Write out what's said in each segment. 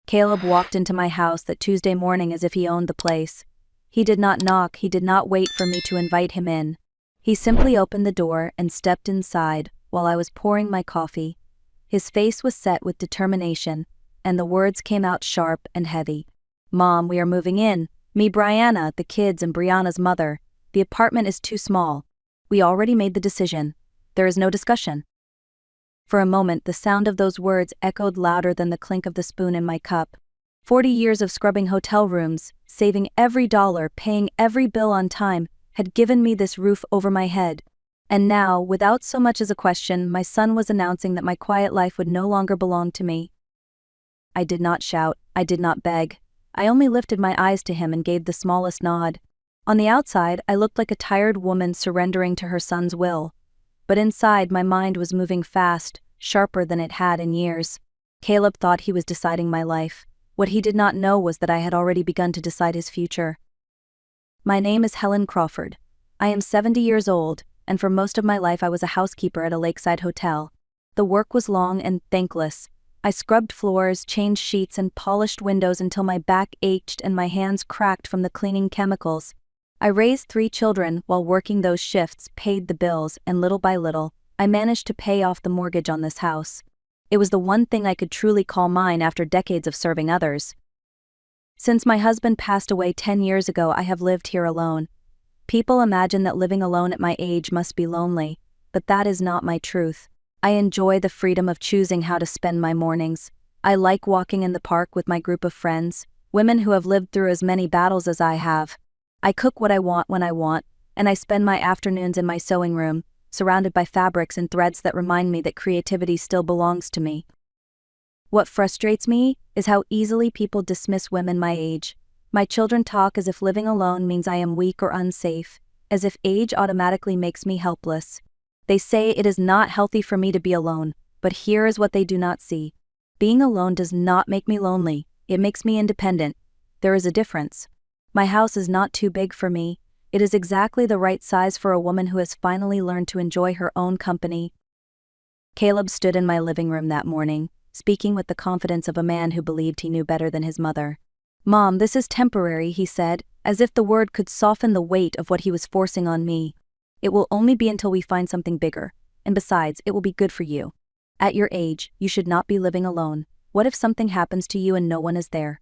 Caleb walked into my house that Tuesday morning as if he owned the place. He did not knock, he did not wait for me to invite him in. He simply opened the door and stepped inside while I was pouring my coffee. His face was set with determination, and the words came out sharp and heavy. "Mom, we are moving in. Me, Brianna, the kids, and Brianna's mother. The apartment is too small. We already made the decision. There is no discussion." For a moment, the sound of those words echoed louder than the clink of the spoon in my cup. 40 years of scrubbing hotel rooms, saving every dollar, paying every bill on time, had given me this roof over my head. And now, without so much as a question, my son was announcing that my quiet life would no longer belong to me. I did not shout, I did not beg. I only lifted my eyes to him and gave the smallest nod. On the outside, I looked like a tired woman surrendering to her son's will. But inside, my mind was moving fast, sharper than it had in years. Caleb thought he was deciding my life. What he did not know was that I had already begun to decide his future. My name is Helen Crawford. I am 70 years old, and for most of my life I was a housekeeper at a lakeside hotel. The work was long and thankless. I scrubbed floors, changed sheets, and polished windows until my back ached and my hands cracked from the cleaning chemicals. I raised 3 children while working those shifts, paid the bills, and little by little, I managed to pay off the mortgage on this house. It was the one thing I could truly call mine after decades of serving others. Since my husband passed away 10 years ago, I have lived here alone. People imagine that living alone at my age must be lonely, but that is not my truth. I enjoy the freedom of choosing how to spend my mornings. I like walking in the park with my group of friends, women who have lived through as many battles as I have. I cook what I want when I want, and I spend my afternoons in my sewing room, surrounded by fabrics and threads that remind me that creativity still belongs to me. What frustrates me is how easily people dismiss women my age. My children talk as if living alone means I am weak or unsafe, as if age automatically makes me helpless. They say it is not healthy for me to be alone, but here is what they do not see. Being alone does not make me lonely, it makes me independent. There is a difference. My house is not too big for me. It is exactly the right size for a woman who has finally learned to enjoy her own company. Caleb stood in my living room that morning, speaking with the confidence of a man who believed he knew better than his mother. "Mom, this is temporary," he said, as if the word could soften the weight of what he was forcing on me. "It will only be until we find something bigger, and besides, it will be good for you. At your age, you should not be living alone. What if something happens to you and no one is there?"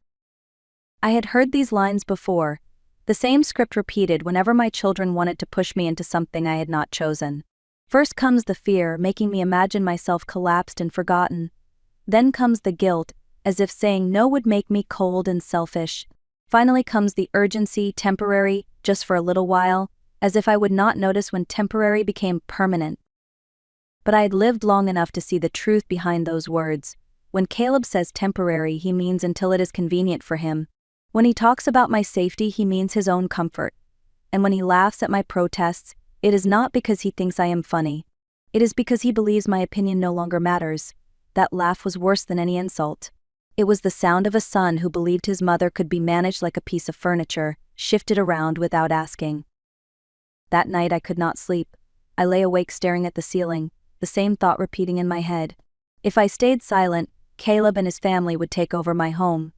I had heard these lines before, the same script repeated whenever my children wanted to push me into something I had not chosen. First comes the fear, making me imagine myself collapsed and forgotten. Then comes the guilt, as if saying no would make me cold and selfish. Finally comes the urgency, temporary, just for a little while, as if I would not notice when temporary became permanent. But I had lived long enough to see the truth behind those words. When Caleb says temporary, he means until it is convenient for him. When he talks about my safety, he means his own comfort. And when he laughs at my protests, it is not because he thinks I am funny. It is because he believes my opinion no longer matters. That laugh was worse than any insult. It was the sound of a son who believed his mother could be managed like a piece of furniture, shifted around without asking. That night I could not sleep. I lay awake staring at the ceiling, the same thought repeating in my head. If I stayed silent, Caleb and his family would take over my home.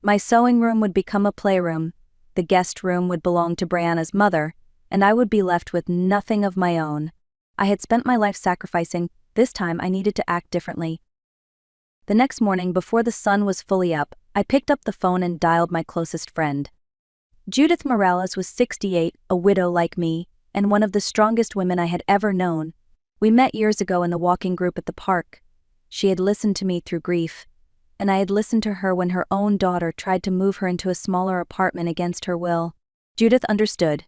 My sewing room would become a playroom, the guest room would belong to Brianna's mother, and I would be left with nothing of my own. I had spent my life sacrificing, this time I needed to act differently. The next morning, before the sun was fully up, I picked up the phone and dialed my closest friend. Judith Morales was 68, a widow like me, and one of the strongest women I had ever known. We met years ago in the walking group at the park. She had listened to me through grief, and I had listened to her when her own daughter tried to move her into a smaller apartment against her will. Judith understood.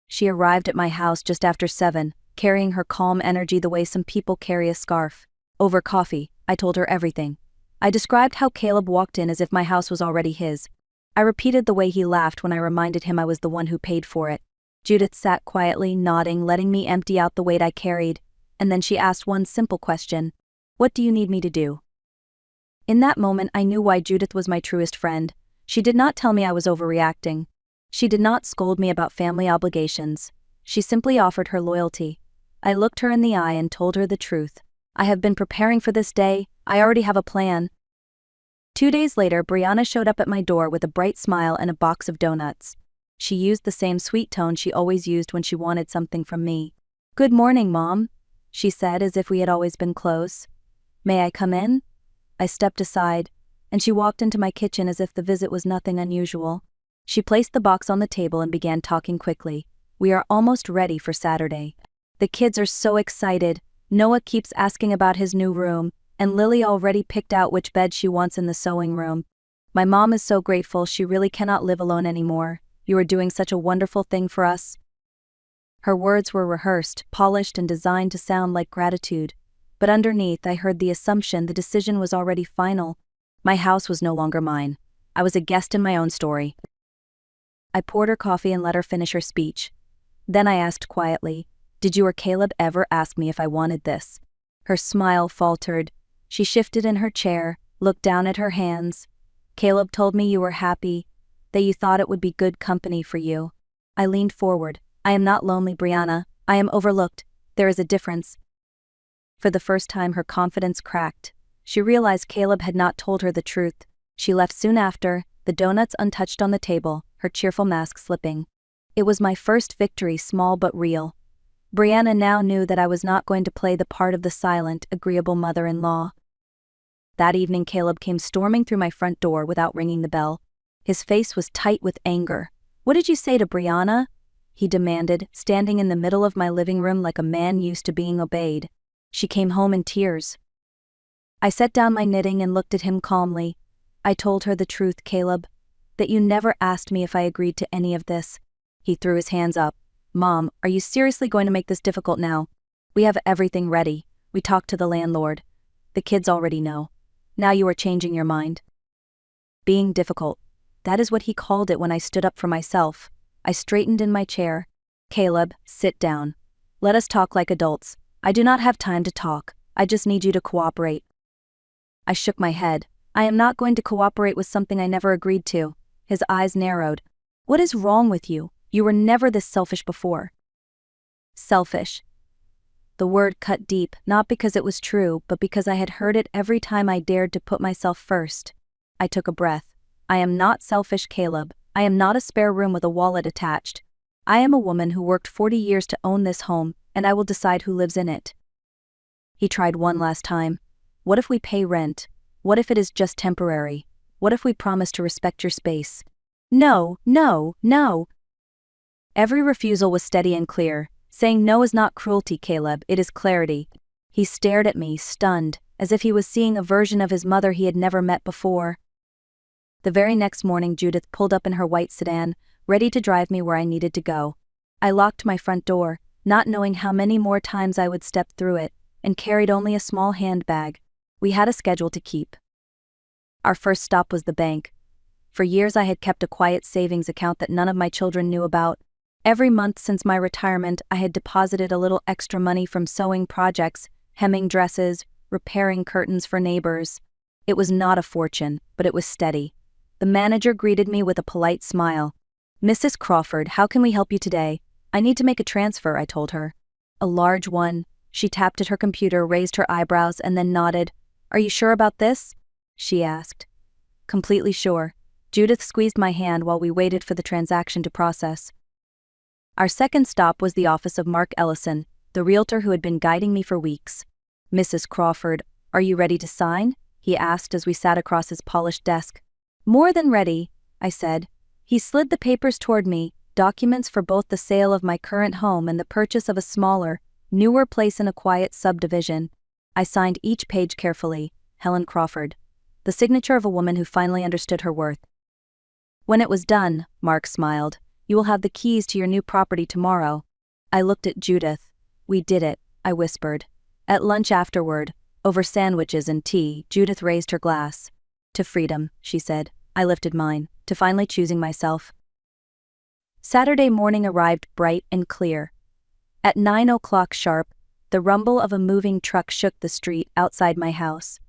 She arrived at my house just after 7, carrying her calm energy the way some people carry a scarf. Over coffee, I told her everything. I described how Caleb walked in as if my house was already his. I repeated the way he laughed when I reminded him I was the one who paid for it. Judith sat quietly, nodding, letting me empty out the weight I carried, and then she asked one simple question. "What do you need me to do?" In that moment I knew why Judith was my truest friend. She did not tell me I was overreacting. She did not scold me about family obligations. She simply offered her loyalty. I looked her in the eye and told her the truth. "I have been preparing for this day. I already have a plan." 2 days later, Brianna showed up at my door with a bright smile and a box of donuts. She used the same sweet tone she always used when she wanted something from me. "Good morning, Mom," she said as if we had always been close. "May I come in?" I stepped aside, and she walked into my kitchen as if the visit was nothing unusual. She placed the box on the table and began talking quickly. "We are almost ready for Saturday. The kids are so excited. Noah keeps asking about his new room, and Lily already picked out which bed she wants in the sewing room. My mom is so grateful she really cannot live alone anymore. You are doing such a wonderful thing for us." Her words were rehearsed, polished, and designed to sound like gratitude. But underneath, I heard the assumption the decision was already final. My house was no longer mine. I was a guest in my own story. I poured her coffee and let her finish her speech. Then I asked quietly, "Did you or Caleb ever ask me if I wanted this?" Her smile faltered. She shifted in her chair, looked down at her hands. "Caleb told me you were happy, that you thought it would be good company for you." I leaned forward. "I am not lonely, Brianna. I am overlooked. There is a difference." For the first time, her confidence cracked. She realized Caleb had not told her the truth. She left soon after, the donuts untouched on the table, her cheerful mask slipping. It was my first victory, small but real. Brianna now knew that I was not going to play the part of the silent, agreeable mother-in-law. That evening, Caleb came storming through my front door without ringing the bell. His face was tight with anger. "What did you say to Brianna?" he demanded, standing in the middle of my living room like a man used to being obeyed. "She came home in tears." I set down my knitting and looked at him calmly. "I told her the truth, Caleb. That you never asked me if I agreed to any of this." He threw his hands up. "Mom, are you seriously going to make this difficult now? We have everything ready. We talked to the landlord. The kids already know. Now you are changing your mind." Being difficult. That is what he called it when I stood up for myself. I straightened in my chair. "Caleb, sit down. Let us talk like adults. I do not have time to talk. I just need you to cooperate." I shook my head. "I am not going to cooperate with something I never agreed to." His eyes narrowed. "What is wrong with you? You were never this selfish before." Selfish. The word cut deep, not because it was true, but because I had heard it every time I dared to put myself first. I took a breath. "I am not selfish, Caleb. I am not a spare room with a wallet attached. I am a woman who worked 40 years to own this home, and I will decide who lives in it." He tried one last time. "What if we pay rent? What if it is just temporary? What if we promise to respect your space?" "No, no, no." Every refusal was steady and clear. Saying no is not cruelty, Caleb, it is clarity. He stared at me, stunned, as if he was seeing a version of his mother he had never met before. The very next morning, Judith pulled up in her white sedan, ready to drive me where I needed to go. I locked my front door, not knowing how many more times I would step through it, and carried only a small handbag. We had a schedule to keep. Our first stop was the bank. For years I had kept a quiet savings account that none of my children knew about. Every month since my retirement, I had deposited a little extra money from sewing projects, hemming dresses, repairing curtains for neighbors. It was not a fortune, but it was steady. The manager greeted me with a polite smile. "Mrs. Crawford, how can we help you today?" "I need to make a transfer," I told her. "A large one." She tapped at her computer, raised her eyebrows, and then nodded. "Are you sure about this?" she asked. "Completely sure." Judith squeezed my hand while we waited for the transaction to process. Our second stop was the office of Mark Ellison, the realtor who had been guiding me for weeks. "Mrs. Crawford, are you ready to sign?" he asked as we sat across his polished desk. "More than ready," I said. He slid the papers toward me, documents for both the sale of my current home and the purchase of a smaller, newer place in a quiet subdivision. I signed each page carefully. Helen Crawford. The signature of a woman who finally understood her worth. When it was done, Mark smiled. "You will have the keys to your new property tomorrow." I looked at Judith. "We did it," I whispered. At lunch afterward, over sandwiches and tea, Judith raised her glass. "To freedom," she said. I lifted mine, to finally choosing myself. Saturday morning arrived bright and clear. At 9 o'clock sharp, the rumble of a moving truck shook the street outside my house.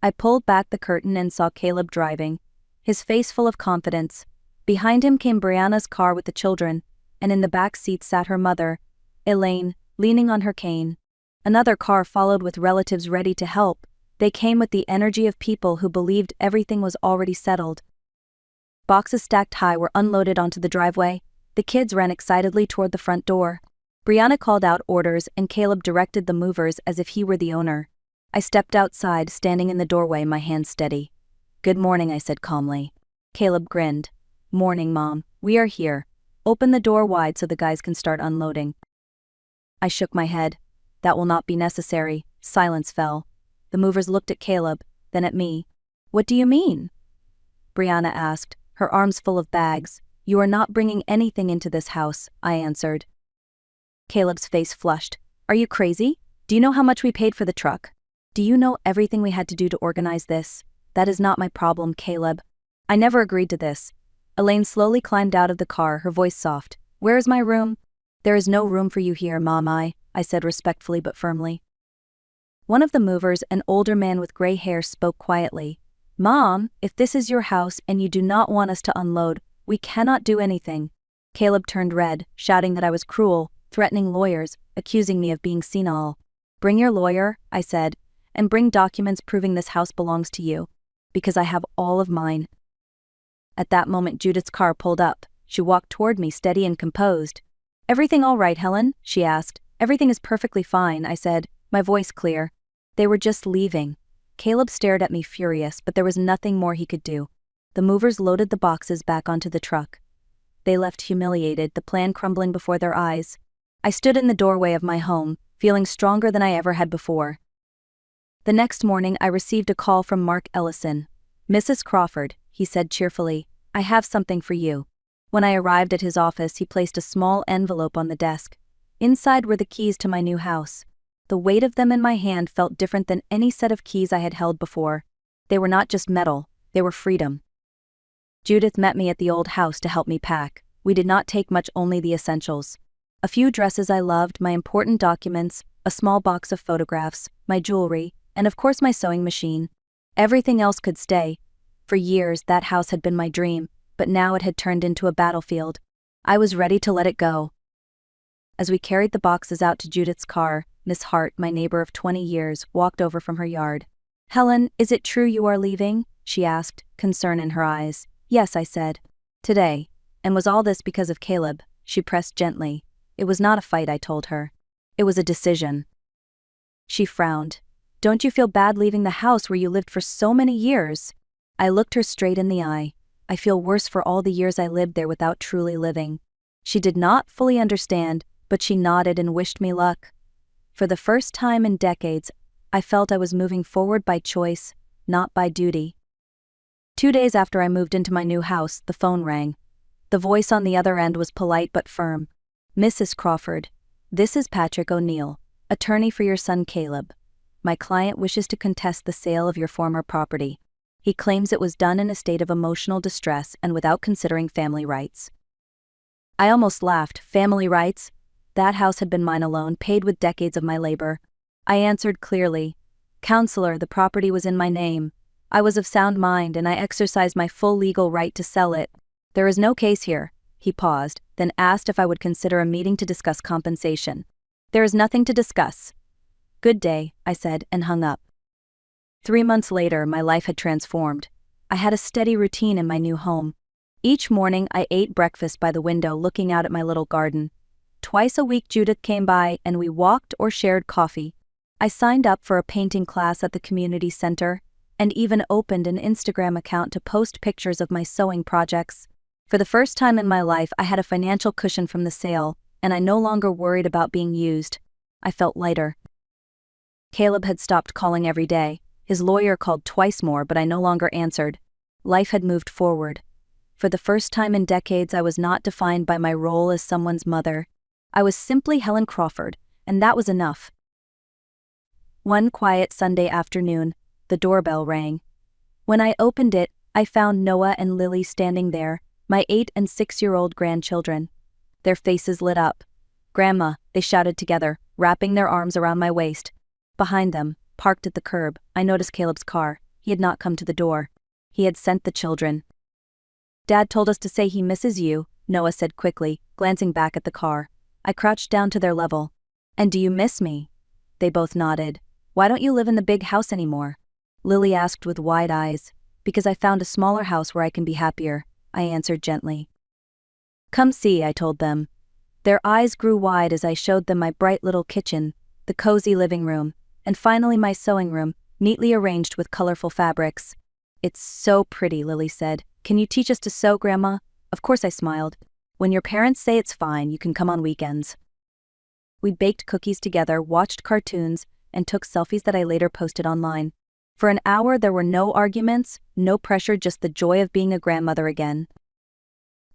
I pulled back the curtain and saw Caleb driving, his face full of confidence. Behind him came Brianna's car with the children, and in the back seat sat her mother, Elaine, leaning on her cane. Another car followed with relatives ready to help, They came with the energy of people who believed everything was already settled. Boxes stacked high were unloaded onto the driveway. The kids ran excitedly toward the front door. Brianna called out orders and Caleb directed the movers as if he were the owner. I stepped outside, standing in the doorway, my hands steady. "Good morning," I said calmly. Caleb grinned. "Morning, Mom. We are here. Open the door wide so the guys can start unloading." I shook my head. "That will not be necessary." Silence fell. The movers looked at Caleb, then at me. "What do you mean?" Brianna asked, her arms full of bags. "You are not bringing anything into this house," I answered. Caleb's face flushed. "Are you crazy? Do you know how much we paid for the truck? Do you know everything we had to do to organize this? That is not my problem, Caleb. I never agreed to this." Elaine slowly climbed out of the car, her voice soft. "Where is my room?" "There is no room for you here, Mom," I said respectfully but firmly. One of the movers, an older man with gray hair, spoke quietly. "Mom, if this is your house and you do not want us to unload, we cannot do anything." Caleb turned red, shouting that I was cruel, threatening lawyers, accusing me of being senile. "Bring your lawyer," I said, "and bring documents proving this house belongs to you, because I have all of mine." At that moment Judith's car pulled up. She walked toward me, steady and composed. "Everything all right, Helen?" she asked. "Everything is perfectly fine," I said, my voice clear. "They were just leaving." Caleb stared at me furious, but there was nothing more he could do. The movers loaded the boxes back onto the truck. They left humiliated, the plan crumbling before their eyes. I stood in the doorway of my home, feeling stronger than I ever had before. The next morning I received a call from Mark Ellison. "Mrs. Crawford," he said cheerfully, "I have something for you." When I arrived at his office, he placed a small envelope on the desk. Inside were the keys to my new house. The weight of them in my hand felt different than any set of keys I had held before. They were not just metal, they were freedom. Judith met me at the old house to help me pack. We did not take much, only the essentials. A few dresses I loved, my important documents, a small box of photographs, my jewelry, and of course my sewing machine. Everything else could stay. For years that house had been my dream, but now it had turned into a battlefield. I was ready to let it go. As we carried the boxes out to Judith's car, Miss Hart, my neighbor of 20 years, walked over from her yard. "Helen, is it true you are leaving?" she asked, concern in her eyes. "Yes," I said. "Today. And was all this because of Caleb?" She pressed gently. "It was not a fight," I told her. "It was a decision." She frowned. "Don't you feel bad leaving the house where you lived for so many years?" I looked her straight in the eye. "I feel worse for all the years I lived there without truly living." She did not fully understand, but she nodded and wished me luck. For the first time in decades, I felt I was moving forward by choice, not by duty. 2 days after I moved into my new house, the phone rang. The voice on the other end was polite but firm. "Mrs. Crawford, this is Patrick O'Neill, attorney for your son Caleb. My client wishes to contest the sale of your former property. He claims it was done in a state of emotional distress and without considering family rights." I almost laughed. Family rights? That house had been mine alone, paid with decades of my labor. I answered clearly. "Counselor, the property was in my name. I was of sound mind and I exercised my full legal right to sell it. There is no case here." He paused, then asked if I would consider a meeting to discuss compensation. "There is nothing to discuss." "Good day," I said, and hung up. 3 months later, my life had transformed. I had a steady routine in my new home. Each morning I ate breakfast by the window looking out at my little garden. Twice a week Judith came by and we walked or shared coffee. I signed up for a painting class at the community center, and even opened an Instagram account to post pictures of my sewing projects. For the first time in my life I had a financial cushion from the sale, and I no longer worried about being used. I felt lighter. Caleb had stopped calling every day. His lawyer called twice more, but I no longer answered. Life had moved forward. For the first time in decades I was not defined by my role as someone's mother. I was simply Helen Crawford, and that was enough. One quiet Sunday afternoon, the doorbell rang. When I opened it, I found Noah and Lily standing there, my 8- and 6-year-old grandchildren. Their faces lit up. "Grandma," they shouted together, wrapping their arms around my waist. Behind them, parked at the curb, I noticed Caleb's car. He had not come to the door. He had sent the children. "Dad told us to say he misses you," Noah said quickly, glancing back at the car. I crouched down to their level. "And do you miss me?" They both nodded. "Why don't you live in the big house anymore?" Lily asked with wide eyes. Because I found a smaller house where I can be happier, I answered gently. Come see, I told them. Their eyes grew wide as I showed them my bright little kitchen, the cozy living room, and finally my sewing room, neatly arranged with colorful fabrics. It's so pretty, Lily said. Can you teach us to sew, Grandma? Of course, I smiled. When your parents say it's fine, you can come on weekends. We baked cookies together, watched cartoons, and took selfies that I later posted online. For an hour, there were no arguments, no pressure, just the joy of being a grandmother again.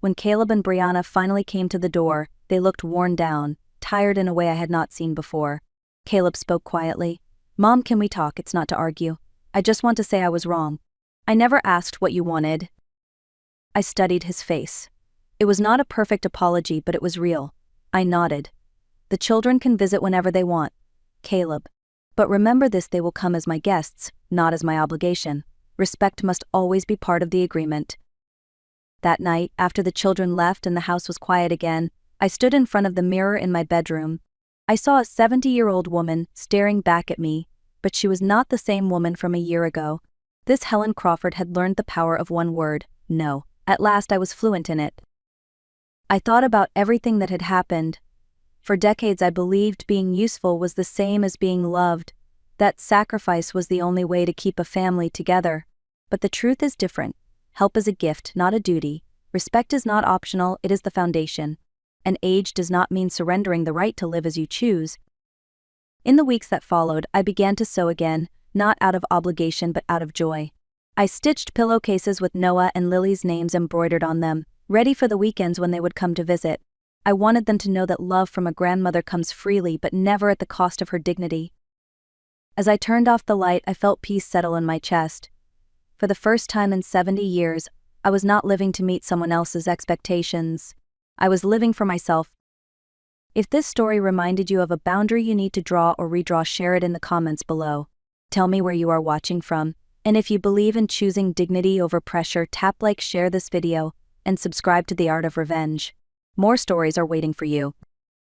When Caleb and Brianna finally came to the door, they looked worn down, tired in a way I had not seen before. Caleb spoke quietly. Mom, can we talk? It's not to argue. I just want to say I was wrong. I never asked what you wanted. I studied his face. It was not a perfect apology, but it was real. I nodded. The children can visit whenever they want. Caleb. But remember this, they will come as my guests, not as my obligation. Respect must always be part of the agreement. That night, after the children left and the house was quiet again, I stood in front of the mirror in my bedroom. I saw a 70-year-old woman staring back at me, but she was not the same woman from a year ago. This Helen Crawford had learned the power of one word, no. At last I was fluent in it. I thought about everything that had happened. For decades I believed being useful was the same as being loved, that sacrifice was the only way to keep a family together. But the truth is different. Help is a gift, not a duty. Respect is not optional, it is the foundation. And age does not mean surrendering the right to live as you choose. In the weeks that followed, I began to sew again, not out of obligation but out of joy. I stitched pillowcases with Noah and Lily's names embroidered on them, ready for the weekends when they would come to visit. I wanted them to know that love from a grandmother comes freely but never at the cost of her dignity. As I turned off the light, I felt peace settle in my chest. For the first time in 70 years, I was not living to meet someone else's expectations. I was living for myself. If this story reminded you of a boundary you need to draw or redraw, share it in the comments below. Tell me where you are watching from. And if you believe in choosing dignity over pressure, tap like, share this video, and subscribe to The Art of Revenge. More stories are waiting for you.